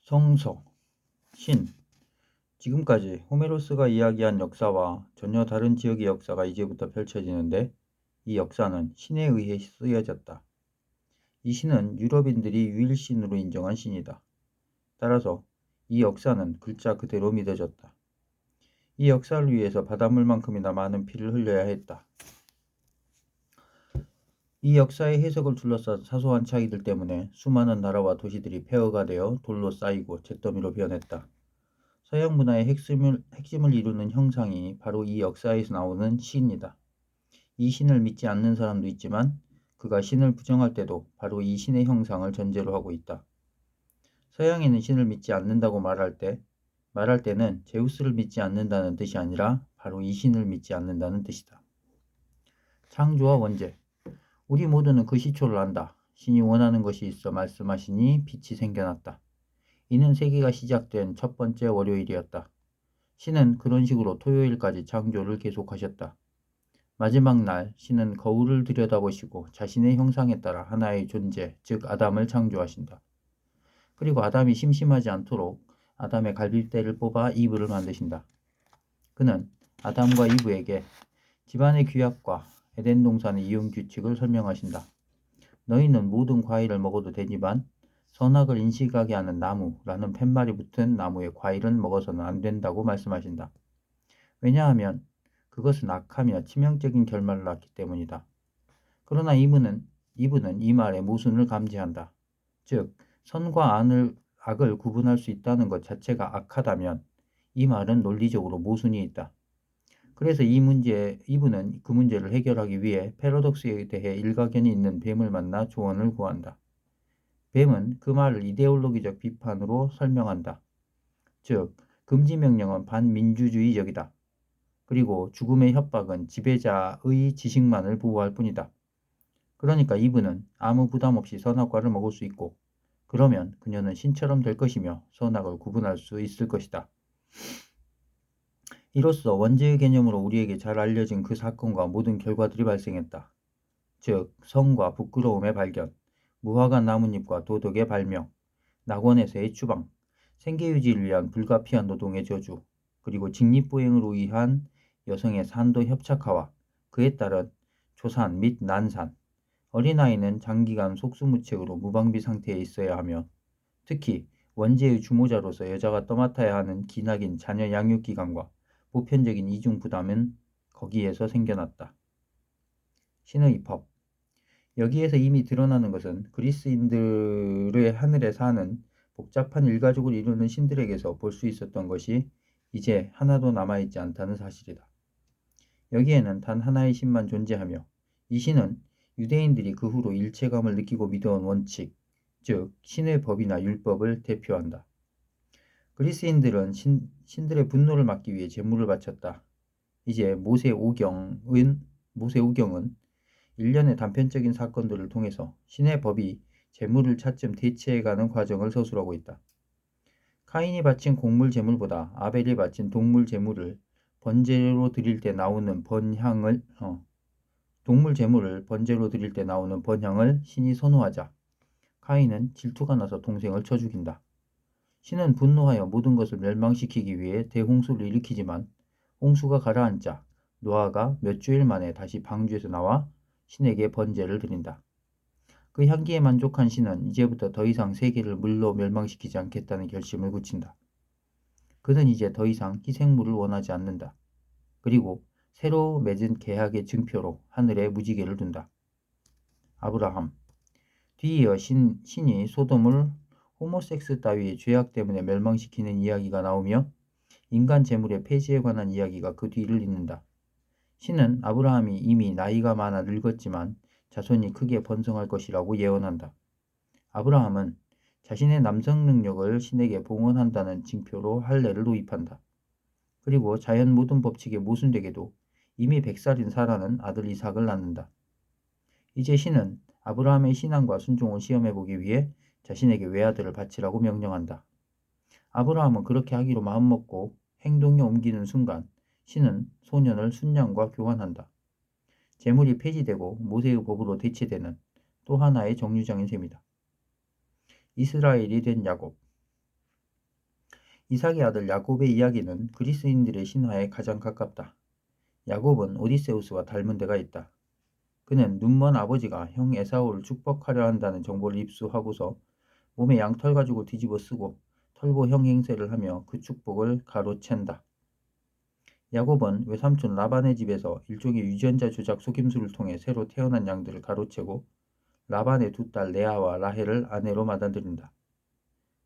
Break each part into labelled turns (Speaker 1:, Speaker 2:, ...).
Speaker 1: 성서, 신. 지금까지 호메로스가 이야기한 역사와 전혀 다른 지역의 역사가 이제부터 펼쳐지는데, 이 역사는 신에 의해 쓰여졌다. 이 신은 유럽인들이 유일신으로 인정한 신이다. 따라서 이 역사는 글자 그대로 믿어졌다. 이 역사를 위해서 바닷물만큼이나 많은 피를 흘려야 했다. 이 역사의 해석을 둘러싼 사소한 차이들 때문에 수많은 나라와 도시들이 폐허가 되어 돌로 쌓이고 잿더미로 변했다. 서양 문화의 핵심을 이루는 형상이 바로 이 역사에서 나오는 신이다. 이 신을 믿지 않는 사람도 있지만 그가 신을 부정할 때도 바로 이 신의 형상을 전제로 하고 있다. 서양인은 신을 믿지 않는다고 말할 때는 제우스를 믿지 않는다는 뜻이 아니라 바로 이 신을 믿지 않는다는 뜻이다. 창조와 원죄. 우리 모두는 그 시초를 안다. 신이 원하는 것이 있어 말씀하시니 빛이 생겨났다. 이는 세계가 시작된 첫 번째 월요일이었다. 신은 그런 식으로 토요일까지 창조를 계속하셨다. 마지막 날 신은 거울을 들여다보시고 자신의 형상에 따라 하나의 존재, 즉 아담을 창조하신다. 그리고 아담이 심심하지 않도록 아담의 갈빗대를 뽑아 이브를 만드신다. 그는 아담과 이브에게 집안의 규약과 에덴 동산의 이용 규칙을 설명하신다. 너희는 모든 과일을 먹어도 되지만 선악을 인식하게 하는 나무라는 팻말이 붙은 나무의 과일은 먹어서는 안 된다고 말씀하신다. 왜냐하면 그것은 악하며 치명적인 결말을 낳기 때문이다. 그러나 이브는 이 말의 모순을 감지한다. 즉, 선과 악을 구분할 수 있다는 것 자체가 악하다면 이 말은 논리적으로 모순이 있다. 그래서 이브는 그 문제를 해결하기 위해 패러독스에 대해 일가견이 있는 뱀을 만나 조언을 구한다. 뱀은 그 말을 이데올로기적 비판으로 설명한다. 즉, 금지 명령은 반민주주의적이다. 그리고 죽음의 협박은 지배자의 지식만을 보호할 뿐이다. 그러니까 이브는 아무 부담 없이 선악과를 먹을 수 있고, 그러면 그녀는 신처럼 될 것이며 선악을 구분할 수 있을 것이다. 이로써 원죄의 개념으로 우리에게 잘 알려진 그 사건과 모든 결과들이 발생했다. 즉, 성과 부끄러움의 발견, 무화과 나뭇잎과 도덕의 발명, 낙원에서의 추방, 생계유지를 위한 불가피한 노동의 저주, 그리고 직립보행으로 의한 여성의 산도 협착화와 그에 따른 초산 및 난산, 어린아이는 장기간 속수무책으로 무방비 상태에 있어야 하며 특히 원죄의 주모자로서 여자가 떠맡아야 하는 기나긴 자녀 양육기간과 보편적인 이중 부담은 거기에서 생겨났다. 신의 법. 여기에서 이미 드러나는 것은 그리스인들의 하늘에 사는 복잡한 일가족을 이루는 신들에게서 볼 수 있었던 것이 이제 하나도 남아있지 않다는 사실이다. 여기에는 단 하나의 신만 존재하며 이 신은 유대인들이 그 후로 일체감을 느끼고 믿어온 원칙, 즉 신의 법이나 율법을 대표한다. 그리스인들은 신들의 분노를 막기 위해 제물을 바쳤다. 이제 모세오경은 1년의 단편적인 사건들을 통해서 신의 법이 제물을 차츰 대체해가는 과정을 서술하고 있다. 카인이 바친 곡물 제물보다 아벨이 바친 동물 제물을 번제로 드릴 때 나오는 동물 제물을 번제로 드릴 때 나오는 번향을 신이 선호하자 카인은 질투가 나서 동생을 쳐 죽인다. 신은 분노하여 모든 것을 멸망시키기 위해 대홍수를 일으키지만 홍수가 가라앉자 노아가 몇 주일 만에 다시 방주에서 나와 신에게 번제를 드린다. 그 향기에 만족한 신은 이제부터 더 이상 세계를 물로 멸망시키지 않겠다는 결심을 굳힌다. 그는 이제 더 이상 희생물을 원하지 않는다. 그리고 새로 맺은 계약의 증표로 하늘에 무지개를 둔다. 아브라함. 뒤이어 신이 소돔을 호모섹스 따위의 죄악 때문에 멸망시키는 이야기가 나오며 인간 재물의 폐지에 관한 이야기가 그 뒤를 잇는다. 신은 아브라함이 이미 나이가 많아 늙었지만 자손이 크게 번성할 것이라고 예언한다. 아브라함은 자신의 남성 능력을 신에게 봉헌한다는 징표로 할례를 도입한다. 그리고 자연 모든 법칙에 모순되게도 이미 100살인 사라는 아들 이삭을 낳는다. 이제 신은 아브라함의 신앙과 순종을 시험해보기 위해 자신에게 외아들을 바치라고 명령한다. 아브라함은 그렇게 하기로 마음먹고 행동에 옮기는 순간 신은 소년을 순양과 교환한다. 제물이 폐지되고 모세의 법으로 대체되는 또 하나의 정류장인 셈이다. 이스라엘이 된 야곱. 이삭의 아들 야곱의 이야기는 그리스인들의 신화에 가장 가깝다. 야곱은 오디세우스와 닮은 데가 있다. 그는 눈먼 아버지가 형 에사우를 축복하려 한다는 정보를 입수하고서 몸에 양털 가죽을 뒤집어 쓰고 털보형 행세를 하며 그 축복을 가로챈다. 야곱은 외삼촌 라반의 집에서 일종의 유전자 조작 속임수를 통해 새로 태어난 양들을 가로채고 라반의 두 딸 레아와 라헬을 아내로 맞아들인다.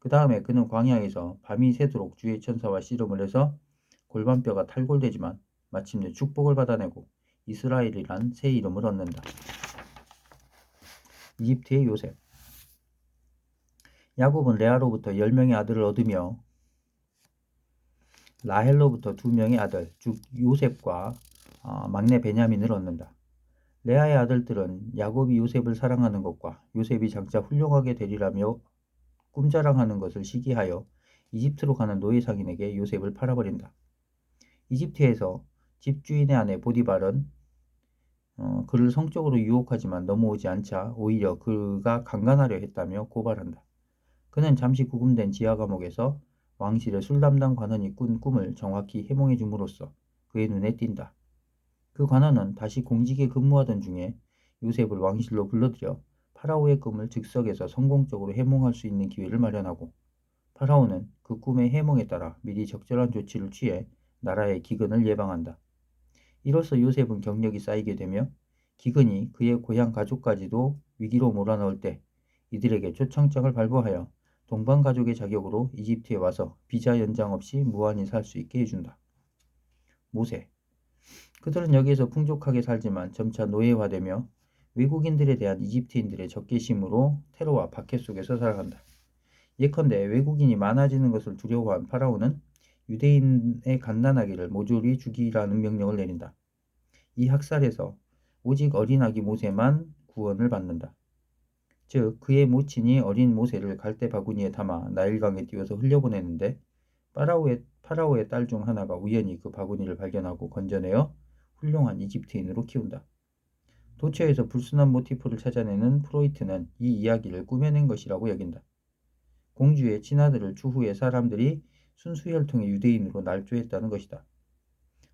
Speaker 1: 그 다음에 그는 광야에서 밤이 새도록 주의 천사와 씨름을 해서 골반뼈가 탈골되지만 마침내 축복을 받아내고 이스라엘이란 새 이름을 얻는다. 이집트의 요셉. 야곱은 레아로부터 10명의 아들을 얻으며 라헬로부터 2명의 아들, 즉 요셉과 막내 베냐민을 얻는다. 레아의 아들들은 야곱이 요셉을 사랑하는 것과 요셉이 장차 훌륭하게 되리라며 꿈자랑하는 것을 시기하여 이집트로 가는 노예 상인에게 요셉을 팔아버린다. 이집트에서 집주인의 아내 보디발은 그를 성적으로 유혹하지만 넘어오지 않자 오히려 그가 강간하려 했다며 고발한다. 그는 잠시 구금된 지하 감옥에서 왕실의 술 담당 관원이 꾼 꿈을 정확히 해몽해 줌으로써 그의 눈에 띈다. 그 관원은 다시 공직에 근무하던 중에 요셉을 왕실로 불러들여 파라오의 꿈을 즉석에서 성공적으로 해몽할 수 있는 기회를 마련하고 파라오는 그 꿈의 해몽에 따라 미리 적절한 조치를 취해 나라의 기근을 예방한다. 이로써 요셉은 경력이 쌓이게 되며 기근이 그의 고향 가족까지도 위기로 몰아넣을 때 이들에게 초청장을 발부하여 동방가족의 자격으로 이집트에 와서 비자 연장 없이 무한히 살 수 있게 해준다. 모세. 그들은 여기에서 풍족하게 살지만 점차 노예화되며 외국인들에 대한 이집트인들의 적개심으로 테러와 박해 속에서 살아간다. 예컨대 외국인이 많아지는 것을 두려워한 파라오는 유대인의 갓난아기를 모조리 죽이라는 명령을 내린다. 이 학살에서 오직 어린 아기 모세만 구원을 받는다. 즉 그의 모친이 어린 모세를 갈대 바구니에 담아 나일강에 띄워서 흘려보내는데 파라오의 딸 중 하나가 우연히 그 바구니를 발견하고 건져내어 훌륭한 이집트인으로 키운다. 도처에서 불순한 모티프를 찾아내는 프로이트는 이 이야기를 꾸며낸 것이라고 여긴다. 공주의 친아들을 추후에 사람들이 순수혈통의 유대인으로 날조했다는 것이다.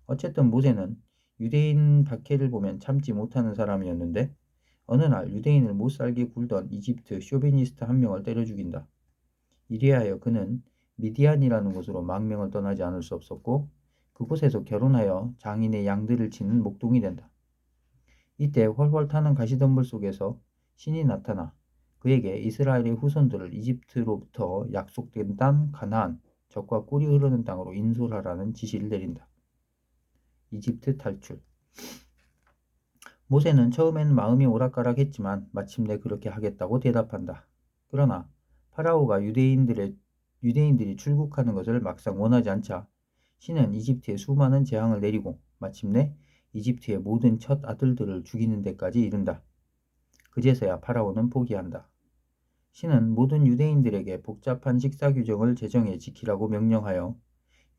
Speaker 1: 어쨌든 모세는 유대인 박해를 보면 참지 못하는 사람이었는데 어느 날 유대인을 못살게 굴던 이집트 쇼비니스트 한 명을 때려 죽인다. 이리하여 그는 미디안이라는 곳으로 망명을 떠나지 않을 수 없었고 그곳에서 결혼하여 장인의 양들을 치는 목동이 된다. 이때 훨훨 타는 가시덤불 속에서 신이 나타나 그에게 이스라엘의 후손들을 이집트로부터 약속된 땅 가나안, 젖과 꿀이 흐르는 땅으로 인솔하라는 지시를 내린다. 이집트 탈출. 모세는 처음엔 마음이 오락가락했지만 마침내 그렇게 하겠다고 대답한다. 그러나 파라오가 유대인들이 출국하는 것을 막상 원하지 않자 신은 이집트에 수많은 재앙을 내리고 마침내 이집트의 모든 첫 아들들을 죽이는 데까지 이른다. 그제서야 파라오는 포기한다. 신은 모든 유대인들에게 복잡한 식사 규정을 제정해 지키라고 명령하여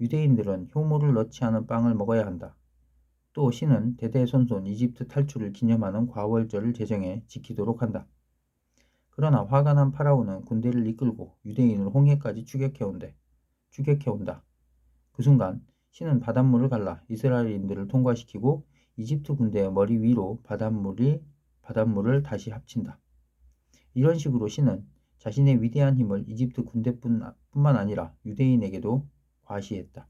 Speaker 1: 유대인들은 효모를 넣지 않은 빵을 먹어야 한다. 또 신은 대대손손 이집트 탈출을 기념하는 과월절을 제정해 지키도록 한다. 그러나 화가 난 파라오는 군대를 이끌고 유대인을 홍해까지 추격해온다. 그 순간 신은 바닷물을 갈라 이스라엘인들을 통과시키고 이집트 군대의 머리 위로 바닷물을 다시 합친다. 이런 식으로 신은 자신의 위대한 힘을 이집트 군대뿐만 아니라 유대인에게도 과시했다.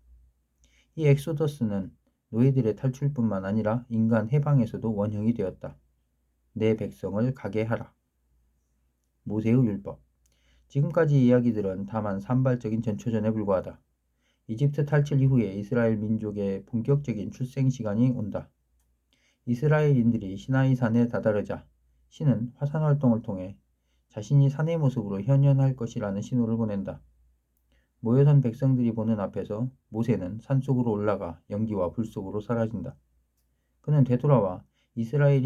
Speaker 1: 이 엑소더스는 노예들의 탈출뿐만 아니라 인간 해방에서도 원형이 되었다. 내 백성을 가게 하라. 모세의 율법. 지금까지 이야기들은 다만 산발적인 전초전에 불과하다. 이집트 탈출 이후에 이스라엘 민족의 본격적인 출생 시간이 온다. 이스라엘인들이 시나이 산에 다다르자 신은 화산 활동을 통해 자신이 산의 모습으로 현현할 것이라는 신호를 보낸다. 모여선 백성들이 보는 앞에서 모세는 산속으로 올라가 연기와 불 속으로 사라진다. 그는 되돌아와 이스라엘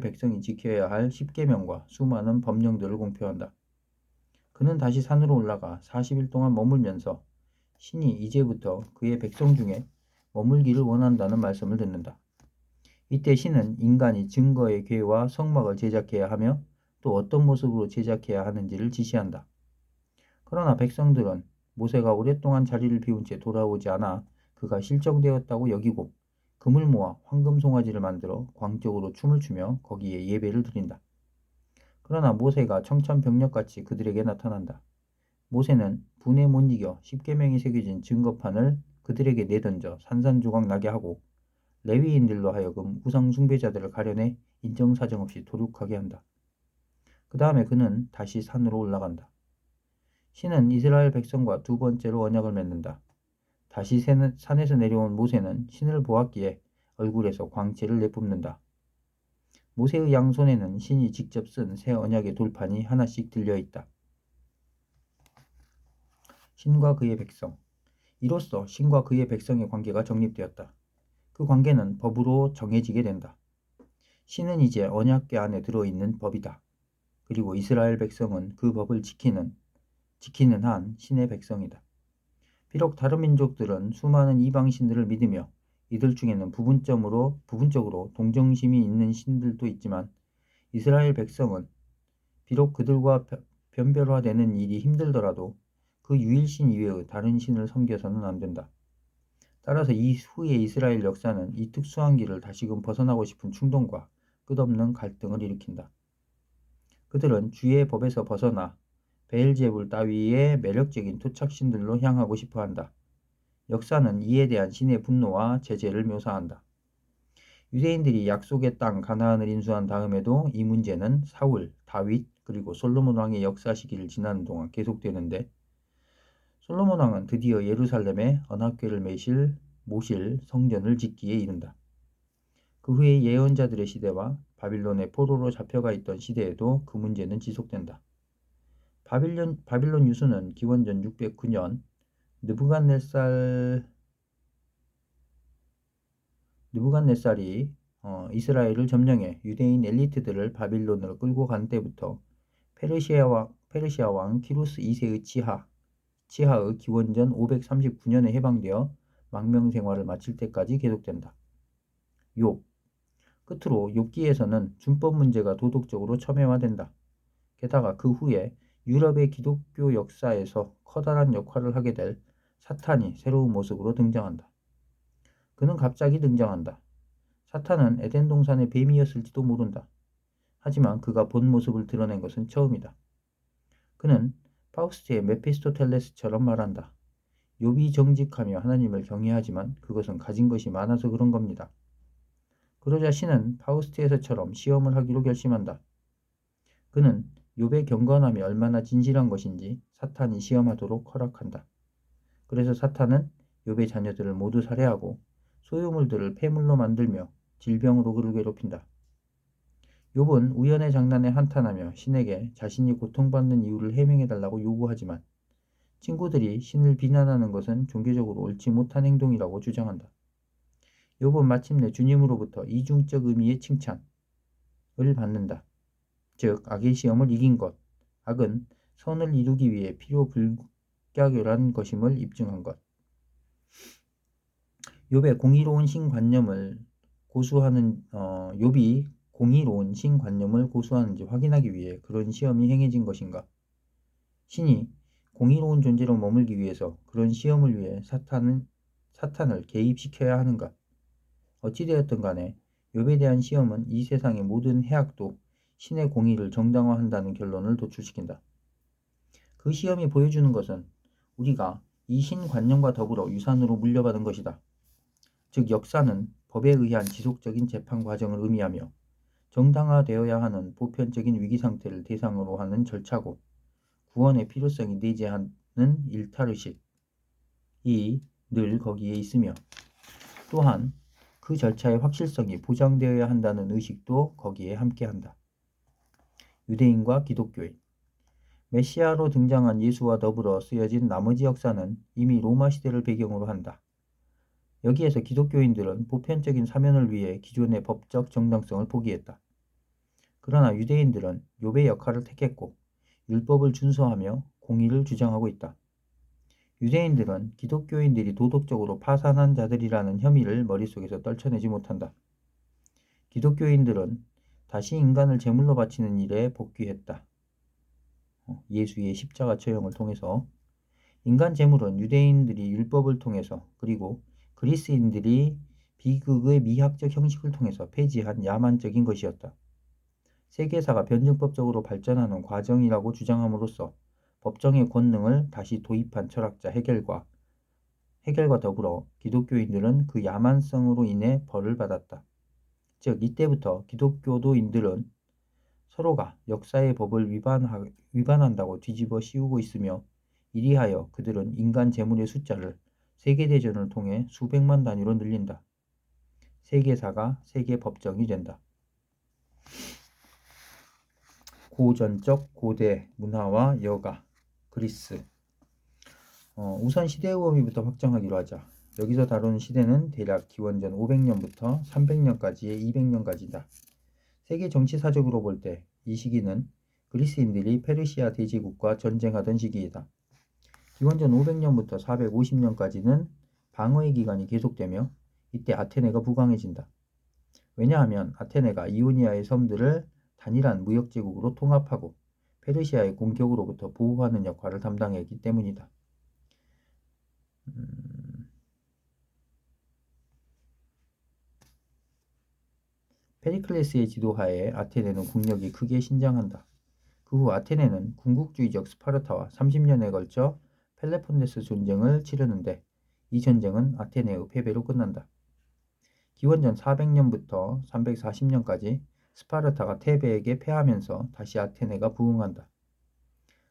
Speaker 1: 백성이 지켜야 할 10계명과 수많은 법령들을 공표한다. 그는 다시 산으로 올라가 40일 동안 머물면서 신이 이제부터 그의 백성 중에 머물기를 원한다는 말씀을 듣는다. 이때 신은 인간이 증거의 궤와 성막을 제작해야 하며 또 어떤 모습으로 제작해야 하는지를 지시한다. 그러나 백성들은 모세가 오랫동안 자리를 비운 채 돌아오지 않아 그가 실종되었다고 여기고 금을 모아 황금 송아지를 만들어 광적으로 춤을 추며 거기에 예배를 드린다. 그러나 모세가 청천벽력같이 그들에게 나타난다. 모세는 분에 못 이겨 십계명이 새겨진 증거판을 그들에게 내던져 산산조각 나게 하고 레위인들로 하여금 우상 숭배자들을 가려내 인정사정 없이 도륙하게 한다. 그 다음에 그는 다시 산으로 올라간다. 신은 이스라엘 백성과 두 번째로 언약을 맺는다. 다시 산에서 내려온 모세는 신을 보았기에 얼굴에서 광채를 내뿜는다. 모세의 양손에는 신이 직접 쓴 새 언약의 돌판이 하나씩 들려있다. 신과 그의 백성. 이로써 신과 그의 백성의 관계가 정립되었다. 그 관계는 법으로 정해지게 된다. 신은 이제 언약궤 안에 들어있는 법이다. 그리고 이스라엘 백성은 그 법을 지키는 한 신의 백성이다. 비록 다른 민족들은 수많은 이방 신들을 믿으며 이들 중에는 부분적으로 동정심이 있는 신들도 있지만 이스라엘 백성은 비록 그들과 변별화되는 일이 힘들더라도 그 유일신 이외의 다른 신을 섬겨서는 안 된다. 따라서 이후의 이스라엘 역사는 이 특수한 길을 다시금 벗어나고 싶은 충동과 끝없는 갈등을 일으킨다. 그들은 주의 법에서 벗어나 베엘제불 따위의 매력적인 토착신들로 향하고 싶어한다. 역사는 이에 대한 신의 분노와 제재를 묘사한다. 유대인들이 약속의 땅 가나안을 인수한 다음에도 이 문제는 사울, 다윗, 그리고 솔로몬 왕의 역사 시기를 지나는 동안 계속되는데 솔로몬 왕은 드디어 예루살렘에 언약궤를 모실 성전을 짓기에 이른다. 그 후에 예언자들의 시대와 바빌론의 포로로 잡혀가 있던 시대에도 그 문제는 지속된다. 바빌론 유수는 기원전 609년 느부갓네살이 이스라엘을 점령해 유대인 엘리트들을 바빌론으로 끌고 간 때부터 페르시아 왕 키루스 2세의 치하의 기원전 539년에 해방되어 망명 생활을 마칠 때까지 계속된다. 욥. 끝으로 욥기에서는 준법 문제가 도덕적으로 첨예화된다. 게다가 그 후에 유럽의 기독교 역사에서 커다란 역할을 하게 될 사탄이 새로운 모습으로 등장한다. 그는 갑자기 등장한다. 사탄은 에덴 동산의 뱀이었을지도 모른다. 하지만 그가 본 모습을 드러낸 것은 처음이다. 그는 파우스트의 메피스토텔레스처럼 말한다. 욥이 정직하며 하나님을 경외하지만 그것은 가진 것이 많아서 그런 겁니다. 그러자 신은 파우스트에서처럼 시험을 하기로 결심한다. 그는 욥의 경건함이 얼마나 진실한 것인지 사탄이 시험하도록 허락한다. 그래서 사탄은 욥의 자녀들을 모두 살해하고 소유물들을 폐물로 만들며 질병으로 그를 괴롭힌다. 욥은 우연의 장난에 한탄하며 신에게 자신이 고통받는 이유를 해명해달라고 요구하지만 친구들이 신을 비난하는 것은 종교적으로 옳지 못한 행동이라고 주장한다. 욥은 마침내 주님으로부터 이중적 의미의 칭찬을 받는다. 즉 악의 시험을 이긴 것, 악은 선을 이루기 위해 필요 불가결한 것임을 입증한 것. 욥이 공의로운 신관념을 고수하는지 확인하기 위해 그런 시험이 행해진 것인가? 신이 공의로운 존재로 머물기 위해서 그런 시험을 위해 사탄을 개입시켜야 하는가? 어찌되었든 간에 욥에 대한 시험은 이 세상의 모든 해악도 신의 공의를 정당화한다는 결론을 도출시킨다. 그 시험이 보여주는 것은 우리가 이 신관념과 더불어 유산으로 물려받은 것이다. 즉 역사는 법에 의한 지속적인 재판 과정을 의미하며 정당화되어야 하는 보편적인 위기 상태를 대상으로 하는 절차고 구원의 필요성이 내재하는 일탈의식이 늘 거기에 있으며 또한 그 절차의 확실성이 보장되어야 한다는 의식도 거기에 함께한다. 유대인과 기독교인 메시아로 등장한 예수와 더불어 쓰여진 나머지 역사는 이미 로마 시대를 배경으로 한다. 여기에서 기독교인들은 보편적인 사면을 위해 기존의 법적 정당성을 포기했다. 그러나 유대인들은 욥의 역할을 택했고 율법을 준수하며 공의를 주장하고 있다. 유대인들은 기독교인들이 도덕적으로 파산한 자들이라는 혐의를 머릿속에서 떨쳐내지 못한다. 기독교인들은 다시 인간을 제물로 바치는 일에 복귀했다. 예수의 십자가 처형을 통해서 인간 재물은 유대인들이 율법을 통해서 그리고 그리스인들이 비극의 미학적 형식을 통해서 폐지한 야만적인 것이었다. 세계사가 변증법적으로 발전하는 과정이라고 주장함으로써 법정의 권능을 다시 도입한 철학자 해겔과 더불어 기독교인들은 그 야만성으로 인해 벌을 받았다. 즉 이때부터 기독교도인들은 서로가 역사의 법을 위반한다고 뒤집어 씌우고 있으며 이리하여 그들은 인간 재물의 숫자를 세계대전을 통해 수백만 단위로 늘린다. 세계사가 세계법정이 된다. 고전적 고대 문화와 여가 그리스 우선 시대의 범위부터 확정하기로 하자. 여기서 다루는 시대는 대략 기원전 500년부터 300년까지의 200년까지다. 세계 정치사적으로 볼 때 이 시기는 그리스인들이 페르시아 대제국과 전쟁하던 시기이다. 기원전 500년부터 450년까지는 방어의 기간이 계속되며 이때 아테네가 부강해진다. 왜냐하면 아테네가 이오니아의 섬들을 단일한 무역제국으로 통합하고 페르시아의 공격으로부터 보호하는 역할을 담당했기 때문이다. 페리클레스의 지도하에 아테네는 국력이 크게 신장한다. 그 후 아테네는 군국주의적 스파르타와 30년에 걸쳐 펠레폰네스 전쟁을 치르는데 이 전쟁은 아테네의 패배로 끝난다. 기원전 400년부터 340년까지 스파르타가 테베에게 패하면서 다시 아테네가 부흥한다.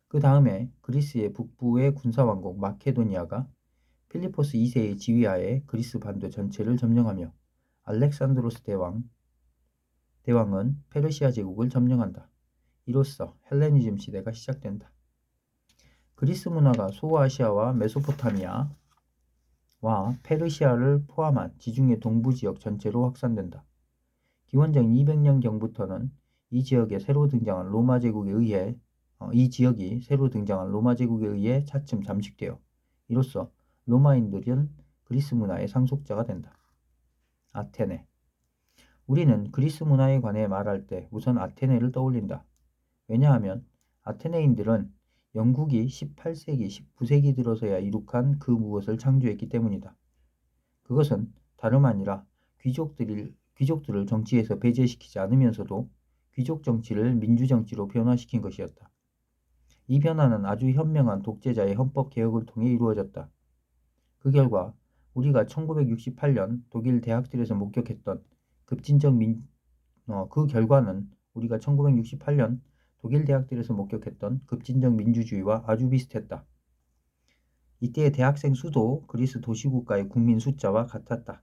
Speaker 1: 그 다음에 그리스의 북부의 군사왕국 마케도니아가 필리포스 2세의 지휘하에 그리스 반도 전체를 점령하며 알렉산드로스 대왕은 페르시아 제국을 점령한다. 이로써 헬레니즘 시대가 시작된다. 그리스 문화가 소아시아와 메소포타미아와 페르시아를 포함한 지중해 동부 지역 전체로 확산된다. 기원전 200년경부터는 이 지역이 새로 등장한 로마 제국에 의해 차츰 잠식되어 이로써 로마인들은 그리스 문화의 상속자가 된다. 아테네. 우리는 그리스 문화에 관해 말할 때 우선 아테네를 떠올린다. 왜냐하면 아테네인들은 영국이 18세기, 19세기 들어서야 이룩한 그 무엇을 창조했기 때문이다. 그것은 다름 아니라 귀족들을 정치에서 배제시키지 않으면서도 귀족 정치를 민주 정치로 변화시킨 것이었다. 이 변화는 아주 현명한 독재자의 헌법 개혁을 통해 이루어졌다. 그 결과 우리가 1968년 독일 대학들에서 목격했던 급진적 민주주의와 아주 비슷했다. 이때의 대학생 수도 그리스 도시국가의 국민 숫자와 같았다.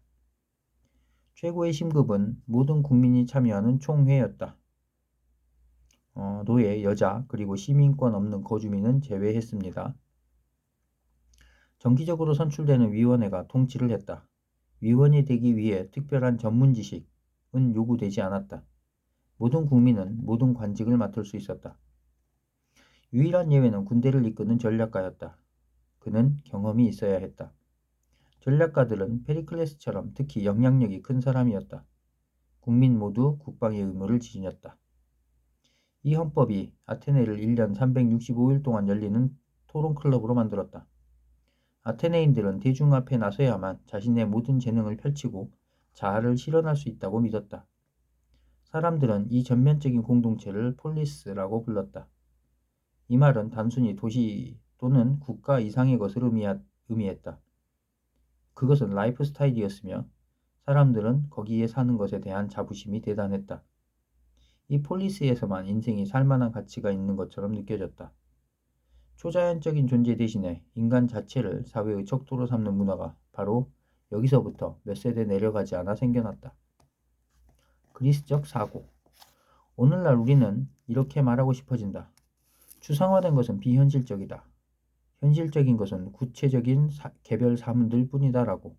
Speaker 1: 최고의 심급은 모든 국민이 참여하는 총회였다. 노예, 여자, 그리고 시민권 없는 거주민은 제외했습니다. 정기적으로 선출되는 위원회가 통치를 했다. 위원이 되기 위해 특별한 전문 지식은 요구되지 않았다. 모든 국민은 모든 관직을 맡을 수 있었다. 유일한 예외는 군대를 이끄는 전략가였다. 그는 경험이 있어야 했다. 전략가들은 페리클레스처럼 특히 영향력이 큰 사람이었다. 국민 모두 국방의 의무를 지녔다. 이 헌법이 아테네를 1년 365일 동안 열리는 토론클럽으로 만들었다. 아테네인들은 대중 앞에 나서야만 자신의 모든 재능을 펼치고 자아를 실현할 수 있다고 믿었다. 사람들은 이 전면적인 공동체를 폴리스라고 불렀다. 이 말은 단순히 도시 또는 국가 이상의 것을 의미했다. 그것은 라이프 스타일이었으며 사람들은 거기에 사는 것에 대한 자부심이 대단했다. 이 폴리스에서만 인생이 살만한 가치가 있는 것처럼 느껴졌다. 초자연적인 존재 대신에 인간 자체를 사회의 척도로 삼는 문화가 바로 여기서부터 몇 세대 내려가지 않아 생겨났다. 그리스적 사고. 오늘날 우리는 이렇게 말하고 싶어진다. 추상화된 것은 비현실적이다. 현실적인 것은 구체적인 개별 사문들 뿐이다라고.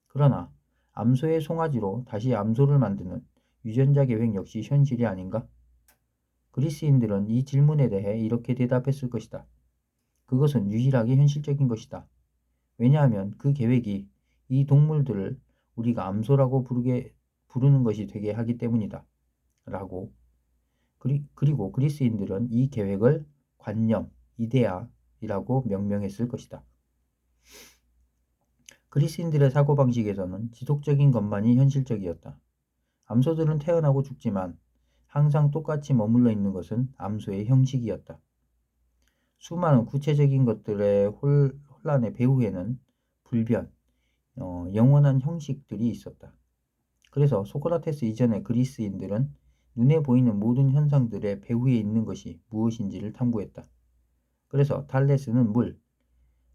Speaker 1: 그러나 암소의 송아지로 다시 암소를 만드는 유전자 계획 역시 현실이 아닌가? 그리스인들은 이 질문에 대해 이렇게 대답했을 것이다. 그것은 유일하게 현실적인 것이다. 왜냐하면 그 계획이 이 동물들을 우리가 암소라고 부르는 것이 되게 하기 때문이다. 라고. 그리고 그리스인들은 이 계획을 관념, 이데아, 이라고 명명했을 것이다. 그리스인들의 사고방식에서는 지속적인 것만이 현실적이었다. 암소들은 태어나고 죽지만 항상 똑같이 머물러 있는 것은 암소의 형식이었다. 수많은 구체적인 것들의 혼란의 배후에는 불변, 영원한 형식들이 있었다. 그래서 소크라테스 이전의 그리스인들은 눈에 보이는 모든 현상들의 배후에 있는 것이 무엇인지를 탐구했다. 그래서 탈레스는 물,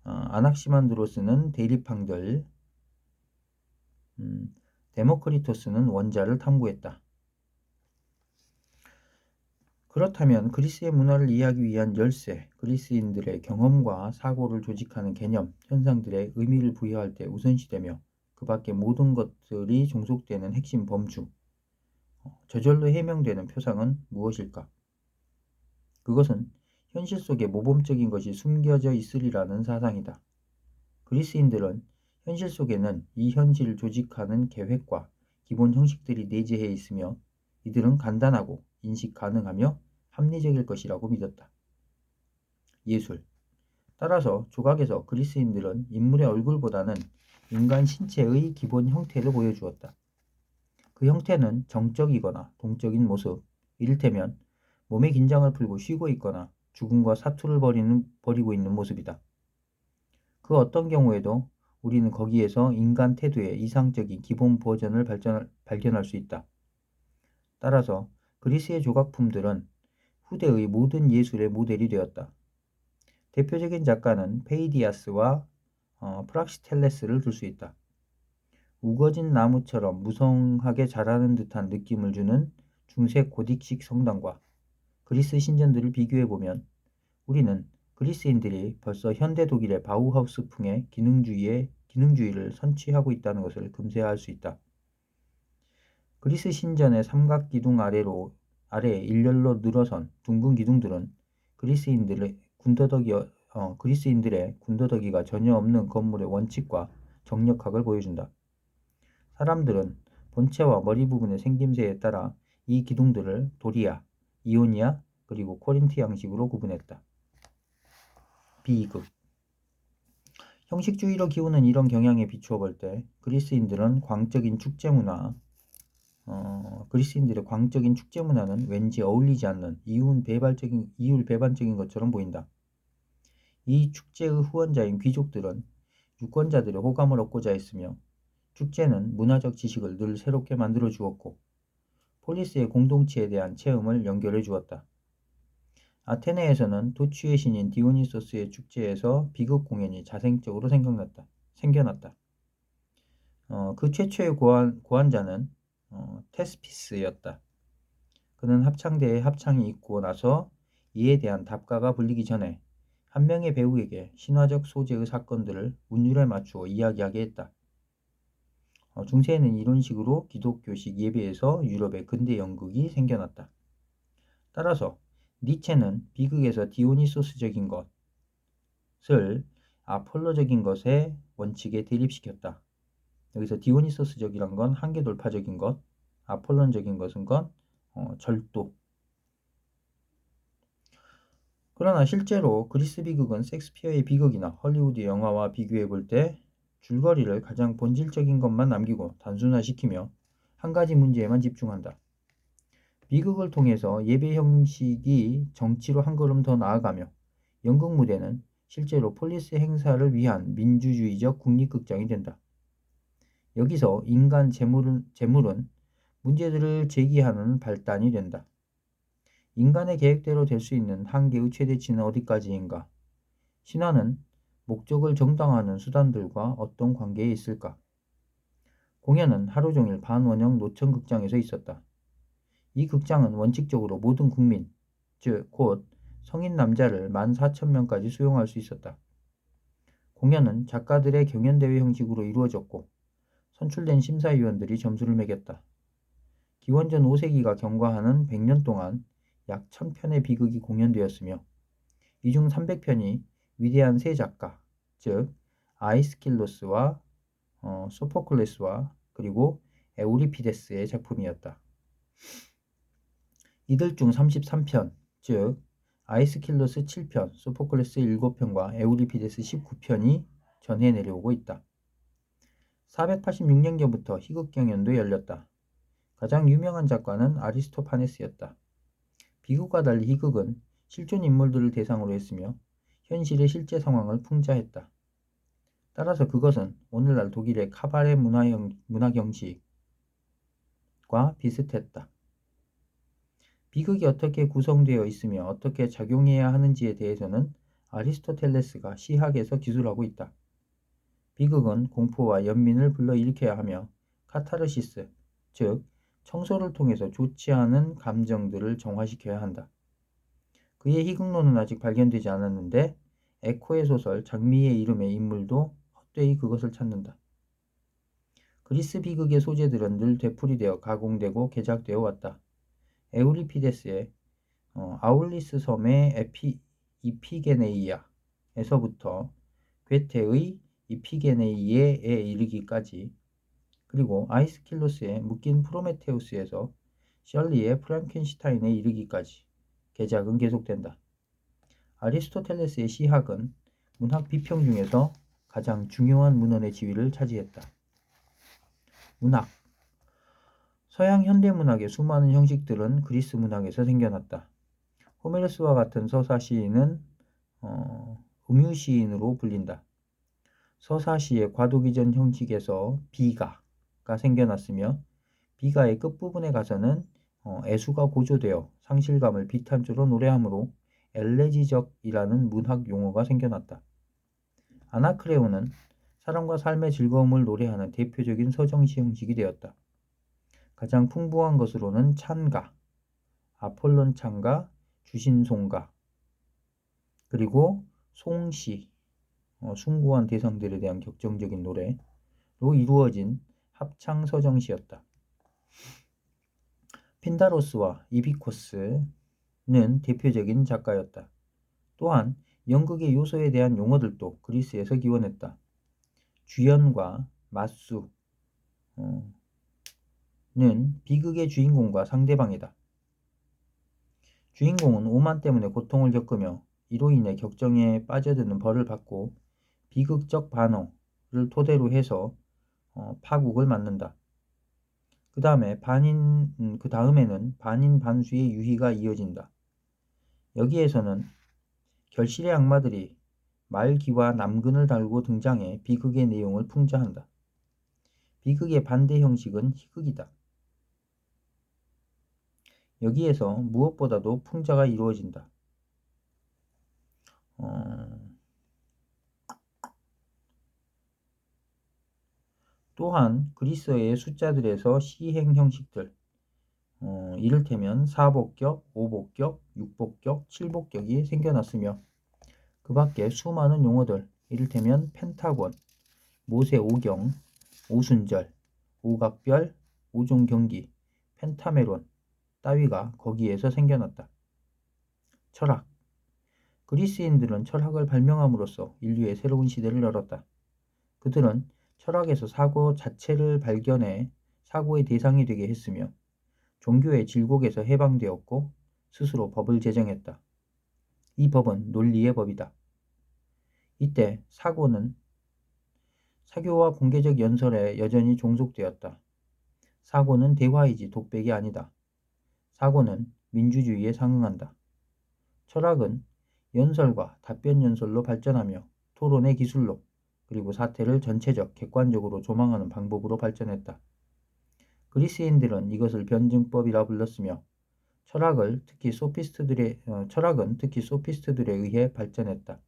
Speaker 1: 아낙시만드로스는 대립항들, 데모크리토스는 원자를 탐구했다. 그렇다면 그리스의 문화를 이해하기 위한 열쇠, 그리스인들의 경험과 사고를 조직하는 개념, 현상들의 의미를 부여할 때 우선시되며 그 밖의 모든 것들이 종속되는 핵심 범주, 저절로 해명되는 표상은 무엇일까? 그것은 현실 속에 모범적인 것이 숨겨져 있으리라는 사상이다. 그리스인들은 현실 속에는 이 현실을 조직하는 계획과 기본 형식들이 내재해 있으며 이들은 간단하고 인식 가능하며 합리적일 것이라고 믿었다. 예술. 따라서 조각에서 그리스인들은 인물의 얼굴보다는 인간 신체의 기본 형태를 보여주었다. 그 형태는 정적이거나 동적인 모습, 이를테면 몸의 긴장을 풀고 쉬고 있거나 죽음과 사투를 벌이고 있는 모습이다. 그 어떤 경우에도 우리는 거기에서 인간 태도의 이상적인 기본 버전을 발견할 수 있다. 따라서 그리스의 조각품들은 후대의 모든 예술의 모델이 되었다. 대표적인 작가는 페이디아스와 프락시텔레스를 들 수 있다. 우거진 나무처럼 무성하게 자라는 듯한 느낌을 주는 중세 고딕식 성당과 그리스 신전들을 비교해보면 우리는 그리스인들이 벌써 현대 독일의 바우하우스풍의 기능주의를 선취하고 있다는 것을 금세 알 수 있다. 그리스 신전의 삼각 기둥 아래에 일렬로 늘어선 둥근 기둥들은 그리스인들의 군더더기가 전혀 없는 건물의 원칙과 정력학을 보여준다. 사람들은 본체와 머리 부분의 생김새에 따라 이 기둥들을 도리아, 이오니아, 그리고 코린트 양식으로 구분했다. 비극. 형식주의로 기우는 이런 경향에 비추어 볼 때 그리스인들의 광적인 축제 문화는 왠지 어울리지 않는 이율 배반적인 것처럼 보인다. 이 축제의 후원자인 귀족들은 유권자들의 호감을 얻고자 했으며 축제는 문화적 지식을 늘 새롭게 만들어 주었고 폴리스의 공동체에 대한 체험을 연결해 주었다. 아테네에서는 도취의 신인 디오니소스의 축제에서 비극 공연이 자생적으로 생겨났다. 그 최초의 고안자는 테스피스였다. 그는 합창대에 합창이 있고 나서 이에 대한 답가가 불리기 전에 한 명의 배우에게 신화적 소재의 사건들을 운율에 맞추어 이야기하게 했다. 중세에는 이런 식으로 기독교식 예배에서 유럽의 근대 연극이 생겨났다. 따라서 니체는 비극에서 디오니소스적인 것을 아폴로적인 것의 원칙에 대립시켰다. 여기서 디오니소스적이란 건 한계 돌파적인 것, 아폴론적인 것은 절도. 그러나 실제로 그리스 비극은 섹스피어의 비극이나 헐리우드 영화와 비교해 볼 때 줄거리를 가장 본질적인 것만 남기고 단순화시키며 한 가지 문제에만 집중한다. 비극을 통해서 예배 형식이 정치로 한 걸음 더 나아가며 연극 무대는 실제로 폴리스 행사를 위한 민주주의적 국립극장이 된다. 여기서 인간 재물은 문제들을 제기하는 발단이 된다. 인간의 계획대로 될 수 있는 한계의 최대치는 어디까지인가? 신화는 목적을 정당화하는 수단들과 어떤 관계에 있을까? 공연은 하루 종일 반원형 노천극장에서 있었다. 이 극장은 원칙적으로 모든 국민, 즉 곧 성인 남자를 14,000명까지 수용할 수 있었다. 공연은 작가들의 경연대회 형식으로 이루어졌고 선출된 심사위원들이 점수를 매겼다. 기원전 5세기가 경과하는 100년 동안 약 1000편의 비극이 공연되었으며 이 중 300편이 위대한 세 작가, 즉 아이스킬로스와 소포클레스와 그리고 에우리피데스의 작품이었다. 이들 중 33편, 즉 아이스킬로스 7편, 소포클레스 7편과 에우리피데스 19편이 전해 내려오고 있다. 486년경부터 희극경연도 열렸다. 가장 유명한 작가는 아리스토파네스였다. 비극과 달리 희극은 실존 인물들을 대상으로 했으며 현실의 실제 상황을 풍자했다. 따라서 그것은 오늘날 독일의 카바레 문화 형식과 비슷했다. 비극이 어떻게 구성되어 있으며 어떻게 작용해야 하는지에 대해서는 아리스토텔레스가 시학에서 기술하고 있다. 비극은 공포와 연민을 불러일으켜야 하며 카타르시스, 즉 청소를 통해서 좋지 않은 감정들을 정화시켜야 한다. 그의 희극론은 아직 발견되지 않았는데 에코의 소설 장미의 이름의 인물도 헛되이 그것을 찾는다. 그리스 비극의 소재들은 늘 되풀이되어 가공되고 개작되어 왔다. 에우리피데스의 아울리스 섬의 이피게네이아에서부터 괴테의 이피게네이에에 이르기까지, 그리고 아이스킬로스의 묶인 프로메테우스에서 셜리의 프랑켄슈타인에 이르기까지 개작은 계속된다. 아리스토텔레스의 시학은 문학 비평 중에서 가장 중요한 문헌의 지위를 차지했다. 문학. 서양 현대문학의 수많은 형식들은 그리스 문학에서 생겨났다. 호메로스와 같은 서사 시인은 음유 시인으로 불린다. 서사 시의 과도기전 형식에서 비가가 생겨났으며 비가의 끝부분에 가서는 애수가 고조되어 상실감을 비탄조로 노래하므로 엘레지적이라는 문학 용어가 생겨났다. 아나크레온은 사랑과 삶의 즐거움을 노래하는 대표적인 서정시 형식이 되었다. 가장 풍부한 것으로는 찬가, 아폴론 찬가, 주신송가, 그리고 송시, 숭고한 대상들에 대한 격정적인 노래로 이루어진 합창 서정시였다. 핀다로스와 이비코스는 대표적인 작가였다. 또한 연극의 요소에 대한 용어들도 그리스에서 기원했다. 주연과 맞수는 비극의 주인공과 상대방이다. 주인공은 오만 때문에 고통을 겪으며 이로 인해 격정에 빠져드는 벌을 받고 비극적 반어를 토대로 해서 파국을 맞는다. 그 다음에는 반인 반수의 유희가 이어진다. 여기에서는 결실의 악마들이 말기와 남근을 달고 등장해 비극의 내용을 풍자한다. 비극의 반대 형식은 희극이다. 여기에서 무엇보다도 풍자가 이루어진다. 또한 그리스어의 숫자들에서 시행 형식들, 이를테면 4복격, 5복격, 6복격, 7복격이 생겨났으며 그 밖에 수많은 용어들, 이를테면 펜타곤, 모세 오경, 오순절, 오각별, 오종경기, 펜타메론 따위가 거기에서 생겨났다. 철학. 그리스인들은 철학을 발명함으로써 인류의 새로운 시대를 열었다. 그들은 철학에서 사고 자체를 발견해 사고의 대상이 되게 했으며 종교의 질곡에서 해방되었고 스스로 법을 제정했다. 이 법은 논리의 법이다. 이때 사고는 사교와 공개적 연설에 여전히 종속되었다. 사고는 대화이지 독백이 아니다. 사고는 민주주의에 상응한다. 철학은 연설과 답변 연설로 발전하며 토론의 기술로, 그리고 사태를 전체적 객관적으로 조망하는 방법으로 발전했다. 그리스인들은 이것을 변증법이라 불렀으며 철학은 특히 소피스트들에 의해 발전했다.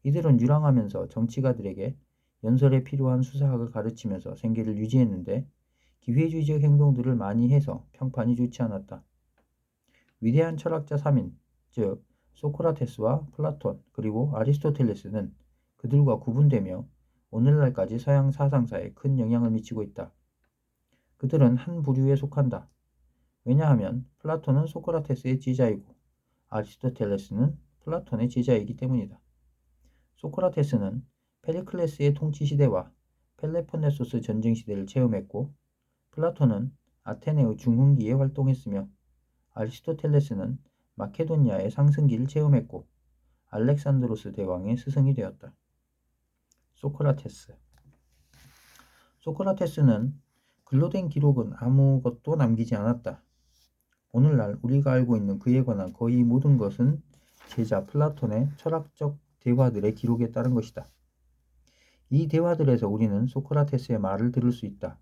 Speaker 1: 이들은 유랑하면서 정치가들에게 연설에 필요한 수사학을 가르치면서 생계를 유지했는데 기회주의적 행동들을 많이 해서 평판이 좋지 않았다. 위대한 철학자 3인, 즉 소크라테스와 플라톤 그리고 아리스토텔레스는 그들과 구분되며 오늘날까지 서양 사상사에 큰 영향을 미치고 있다. 그들은 한 부류에 속한다. 왜냐하면 플라톤은 소크라테스의 제자이고 아리스토텔레스는 플라톤의 제자이기 때문이다. 소크라테스는 페리클레스의 통치 시대와 펠레폰네소스 전쟁 시대를 체험했고 플라톤은 아테네의 중흥기에 활동했으며 아리스토텔레스는 마케도니아의 상승기를 체험했고 알렉산드로스 대왕의 스승이 되었다. 소크라테스. 소크라테스는 글로 된 기록은 아무것도 남기지 않았다. 오늘날 우리가 알고 있는 그에 관한 거의 모든 것은 제자 플라톤의 철학적 대화들의 기록에 따른 것이다. 이 대화들에서 우리는 소크라테스의 말을 들을 수 있다.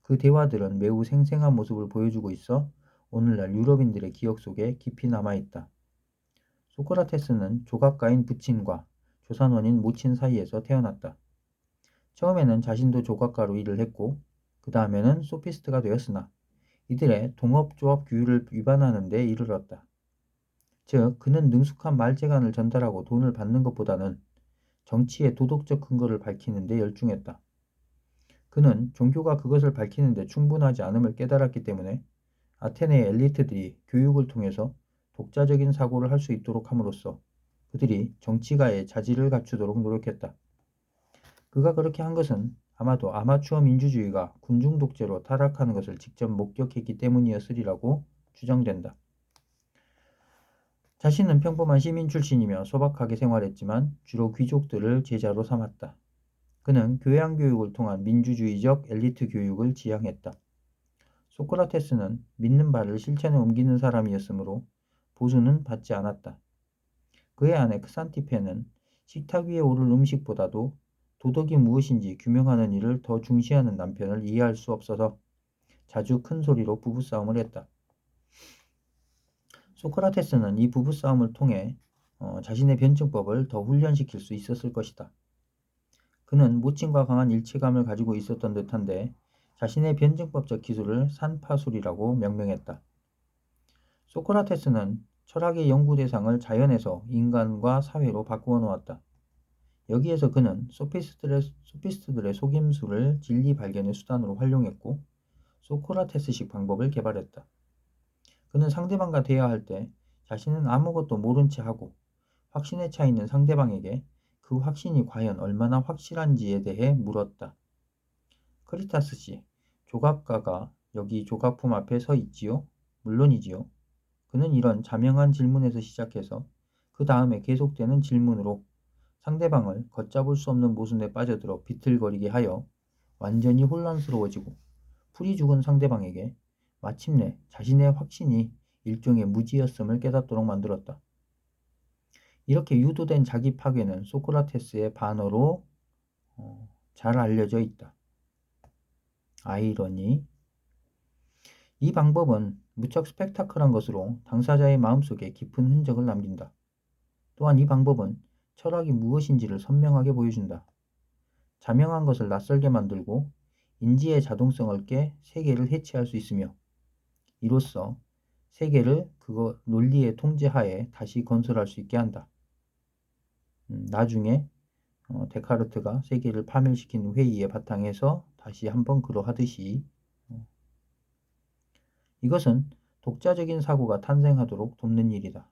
Speaker 1: 그 대화들은 매우 생생한 모습을 보여주고 있어 오늘날 유럽인들의 기억 속에 깊이 남아있다. 소크라테스는 조각가인 부친과 조산원인 모친 사이에서 태어났다. 처음에는 자신도 조각가로 일을 했고 그 다음에는 소피스트가 되었으나 이들의 동업조합 규율을 위반하는 데 이르렀다. 즉 그는 능숙한 말재간을 전달하고 돈을 받는 것보다는 정치의 도덕적 근거를 밝히는 데 열중했다. 그는 종교가 그것을 밝히는 데 충분하지 않음을 깨달았기 때문에 아테네의 엘리트들이 교육을 통해서 독자적인 사고를 할 수 있도록 함으로써 그들이 정치가의 자질을 갖추도록 노력했다. 그가 그렇게 한 것은 아마도 아마추어 민주주의가 군중 독재로 타락하는 것을 직접 목격했기 때문이었으리라고 추정된다. 자신은 평범한 시민 출신이며 소박하게 생활했지만 주로 귀족들을 제자로 삼았다. 그는 교양 교육을 통한 민주주의적 엘리트 교육을 지향했다. 소크라테스는 믿는 바를 실천에 옮기는 사람이었으므로 보수는 받지 않았다. 그의 아내 크산티페는 식탁 위에 오를 음식보다도 도덕이 무엇인지 규명하는 일을 더 중시하는 남편을 이해할 수 없어서 자주 큰 소리로 부부싸움을 했다. 소크라테스는 이 부부싸움을 통해 자신의 변증법을 더 훈련시킬 수 있었을 것이다. 그는 모친과 강한 일체감을 가지고 있었던 듯한데 자신의 변증법적 기술을 산파술이라고 명명했다. 소크라테스는 철학의 연구 대상을 자연에서 인간과 사회로 바꾸어 놓았다. 여기에서 그는 소피스트들의 속임수를 진리 발견의 수단으로 활용했고 소크라테스식 방법을 개발했다. 그는 상대방과 대화할 때 자신은 아무것도 모른 채 하고 확신에 차 있는 상대방에게 그 확신이 과연 얼마나 확실한지에 대해 물었다. 크리타스 씨, 조각가가 여기 조각품 앞에 서 있지요? 물론이지요. 그는 이런 자명한 질문에서 시작해서 그 다음에 계속되는 질문으로 상대방을 걷잡을 수 없는 모순에 빠져들어 비틀거리게 하여 완전히 혼란스러워지고 풀이 죽은 상대방에게 마침내 자신의 확신이 일종의 무지였음을 깨닫도록 만들었다. 이렇게 유도된 자기 파괴는 소크라테스의 반어로 잘 알려져 있다. 아이러니. 이 방법은 무척 스펙타클한 것으로 당사자의 마음속에 깊은 흔적을 남긴다. 또한 이 방법은 철학이 무엇인지를 선명하게 보여준다. 자명한 것을 낯설게 만들고 인지의 자동성을 깨 세계를 해체할 수 있으며 이로써 세계를 그거 논리의 통제하에 다시 건설할 수 있게 한다. 나중에 데카르트가 세계를 파멸시킨 회의의 바탕에서 다시 한번 그러하듯이 이것은 독자적인 사고가 탄생하도록 돕는 일이다.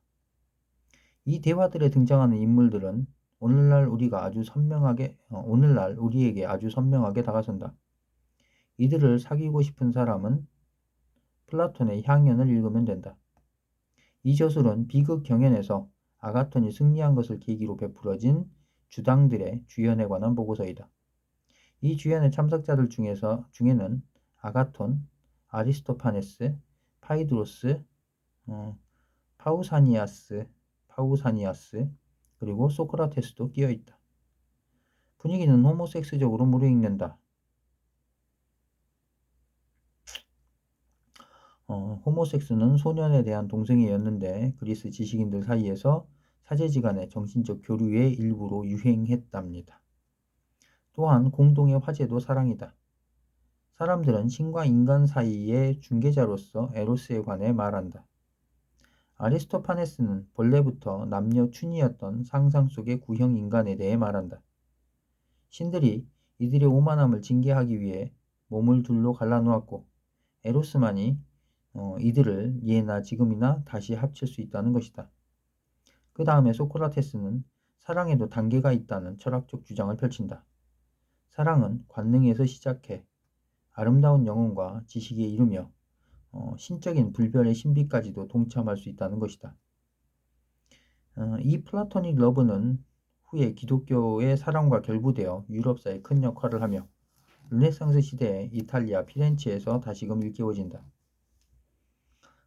Speaker 1: 이 대화들에 등장하는 인물들은 오늘날 우리에게 아주 선명하게 다가선다. 이들을 사귀고 싶은 사람은 플라톤의 향연을 읽으면 된다. 이 저술은 비극 경연에서 아가톤이 승리한 것을 계기로 베풀어진 주당들의 주연에 관한 보고서이다. 이 주연의 참석자들 중에는 아가톤, 아리스토파네스, 파이드로스, 파우사니아스, 그리고 소크라테스도 끼어있다. 분위기는 호모섹스적으로 무르익는다. 호모섹스는 소년에 대한 동성애였는데 그리스 지식인들 사이에서 사제지간의 정신적 교류의 일부로 유행했답니다. 또한 공동의 화제도 사랑이다. 사람들은 신과 인간 사이의 중개자로서 에로스에 관해 말한다. 아리스토파네스는 본래부터 남녀 춘이었던 상상 속의 구형 인간에 대해 말한다. 신들이 이들의 오만함을 징계하기 위해 몸을 둘로 갈라놓았고 에로스만이 이들을 예나 지금이나 다시 합칠 수 있다는 것이다. 그 다음에 소크라테스는 사랑에도 단계가 있다는 철학적 주장을 펼친다. 사랑은 관능에서 시작해 아름다운 영혼과 지식에 이르며 신적인 불변의 신비까지도 동참할 수 있다는 것이다. 이 플라토닉 러브는 후에 기독교의 사랑과 결부되어 유럽사에 큰 역할을 하며 르네상스 시대의 이탈리아 피렌체에서 다시금 일깨워진다.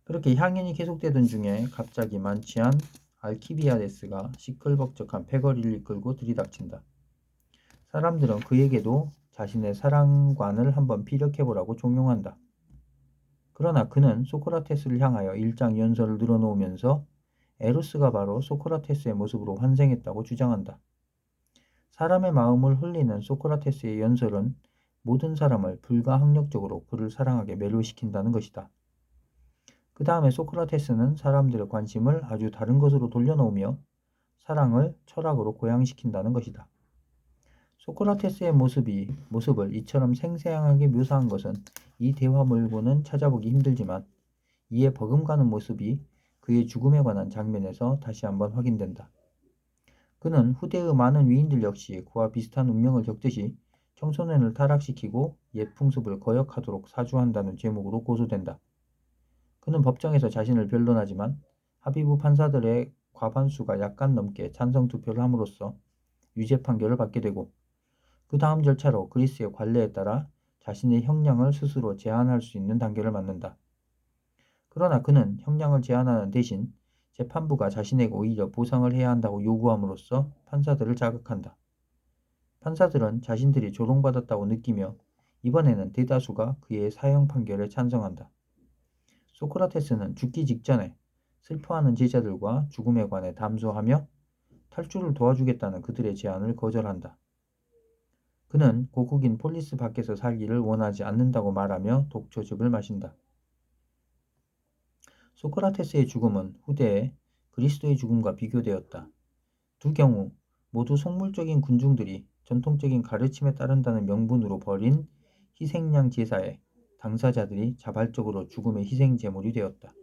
Speaker 1: 그렇게 향연이 계속되던 중에 갑자기 만취한 알키비아데스가 시끌벅적한 패거리를 이끌고 들이닥친다. 사람들은 그에게도 자신의 사랑관을 한번 피력해보라고 종용한다. 그러나 그는 소크라테스를 향하여 일장 연설을 늘어놓으면서 에로스가 바로 소크라테스의 모습으로 환생했다고 주장한다. 사람의 마음을 흘리는 소크라테스의 연설은 모든 사람을 불가항력적으로 그를 사랑하게 매료시킨다는 것이다. 그 다음에 소크라테스는 사람들의 관심을 아주 다른 것으로 돌려놓으며 사랑을 철학으로 고양시킨다는 것이다. 소크라테스의 모습을 이처럼 생생하게 묘사한 것은 이 대화물고는 찾아보기 힘들지만 이에 버금가는 모습이 그의 죽음에 관한 장면에서 다시 한번 확인된다. 그는 후대의 많은 위인들 역시 그와 비슷한 운명을 겪듯이 청소년을 타락시키고 옛 풍습을 거역하도록 사주한다는 죄목으로 고소된다. 그는 법정에서 자신을 변론하지만 하비부 판사들의 과반수가 약간 넘게 찬성 투표를 함으로써 유죄 판결을 받게 되고 그 다음 절차로 그리스의 관례에 따라 자신의 형량을 스스로 제한할 수 있는 단계를 맞는다. 그러나 그는 형량을 제한하는 대신 재판부가 자신에게 오히려 보상을 해야 한다고 요구함으로써 판사들을 자극한다. 판사들은 자신들이 조롱받았다고 느끼며 이번에는 대다수가 그의 사형 판결에 찬성한다. 소크라테스는 죽기 직전에 슬퍼하는 제자들과 죽음에 관해 담소하며 탈출을 도와주겠다는 그들의 제안을 거절한다. 그는 고국인 폴리스 밖에서 살기를 원하지 않는다고 말하며 독초즙을 마신다. 소크라테스의 죽음은 후대에 그리스도의 죽음과 비교되었다. 두 경우 모두 속물적인 군중들이 전통적인 가르침에 따른다는 명분으로 벌인 희생양 제사에 당사자들이 자발적으로 죽음의 희생 제물이 되었다.